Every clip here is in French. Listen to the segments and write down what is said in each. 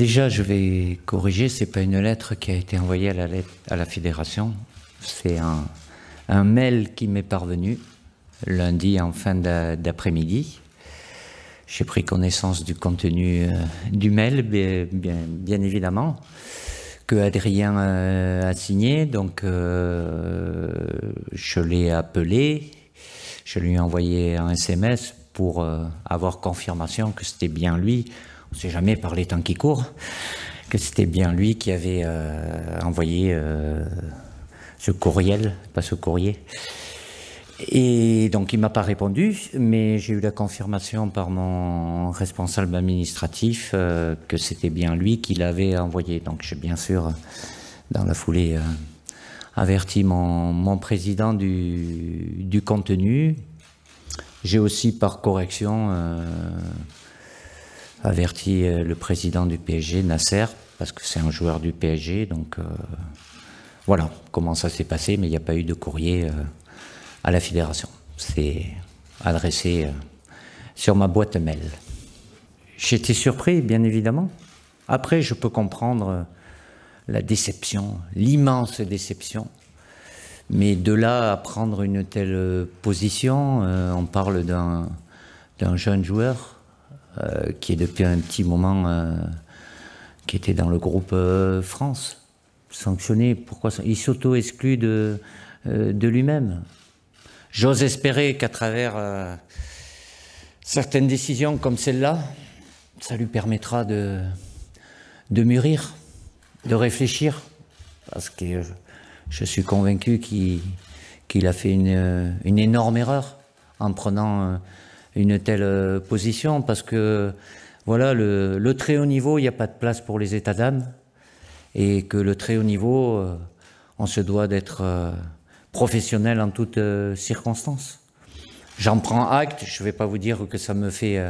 Déjà, je vais corriger, c'est pas une lettre qui a été envoyée à la fédération, c'est un mail qui m'est parvenu lundi en fin d'après-midi. J'ai pris connaissance du contenu du mail, bien évidemment, que Adrien a signé, donc je l'ai appelé, je lui ai envoyé un SMS pour avoir confirmation que c'était bien lui. On ne sait jamais par les temps qui courent, que c'était bien lui qui avait envoyé ce courriel, pas ce courrier. Et donc il ne m'a pas répondu, mais j'ai eu la confirmation par mon responsable administratif que c'était bien lui qui l'avait envoyé. Donc j'ai bien sûr, dans la foulée, averti mon président du contenu. J'ai aussi par correction averti le président du PSG, Nasser, parce que c'est un joueur du PSG, donc voilà comment ça s'est passé, mais il n'y a pas eu de courrier à la fédération. C'est adressé sur ma boîte mail. J'étais surpris, bien évidemment. Après, je peux comprendre la déception, l'immense déception, mais de là à prendre une telle position, on parle d'un jeune joueur qui est depuis un petit moment, qui était dans le groupe France, sanctionné. Pourquoi ça? Il s'auto-exclut de lui-même. J'ose espérer qu'à travers certaines décisions comme celle-là, ça lui permettra de mûrir, de réfléchir, parce que je suis convaincu qu'il a fait une énorme erreur en prenant une telle position, parce que voilà, le très haut niveau, il n'y a pas de place pour les états d'âme, et que le très haut niveau, on se doit d'être professionnel en toutes circonstances. J'en prends acte, je ne vais pas vous dire que ça me fait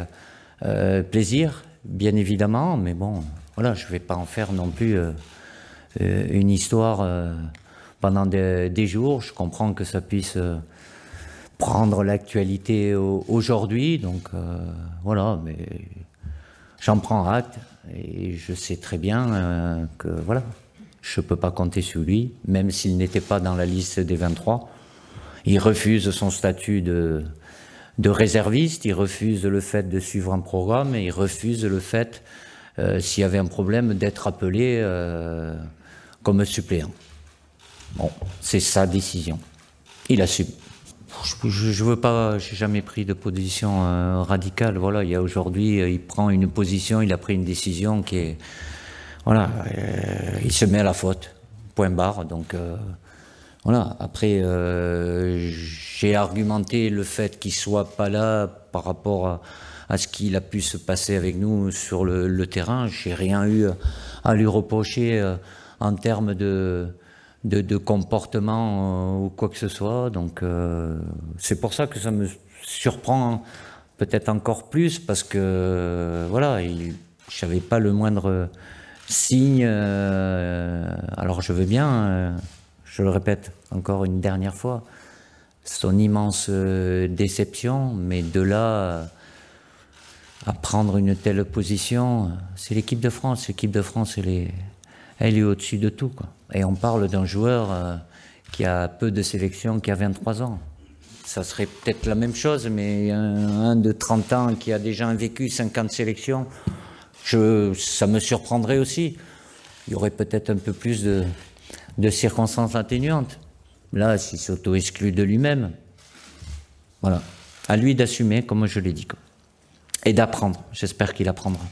plaisir, bien évidemment, mais bon, voilà, je ne vais pas en faire non plus une histoire pendant des jours. Je comprends que ça puisse prendre l'actualité aujourd'hui, donc voilà, mais j'en prends acte et je sais très bien que voilà, je ne peux pas compter sur lui, même s'il n'était pas dans la liste des 23. Il refuse son statut de réserviste, il refuse le fait de suivre un programme et il refuse le fait, s'il y avait un problème, d'être appelé comme suppléant. Bon, c'est sa décision. Il assume. Je veux pas, j'ai jamais pris de position radicale. Voilà, il y a aujourd'hui, il prend une position, il a pris une décision qui est, voilà, il se met à la faute, point barre. Donc voilà. Après, j'ai argumenté le fait qu'il soit pas là par rapport à ce qu'il a pu se passer avec nous sur le terrain. J'ai rien eu à lui reprocher en termes de comportement ou quoi que ce soit, donc c'est pour ça que ça me surprend peut-être encore plus, parce que voilà, je n'avais pas le moindre signe, alors je veux bien, je le répète encore une dernière fois, son immense déception, mais de là à prendre une telle position, c'est l'équipe de France. L'équipe de France, elle est au-dessus de tout, quoi. Et on parle d'un joueur qui a peu de sélections, qui a 23 ans. Ça serait peut-être la même chose, mais un de 30 ans qui a déjà vécu 50 sélections, ça me surprendrait aussi. Il y aurait peut-être un peu plus de circonstances atténuantes. Là, s'il s'auto-exclut de lui-même, voilà. À lui d'assumer, comme je l'ai dit, quoi. Et d'apprendre. J'espère qu'il apprendra.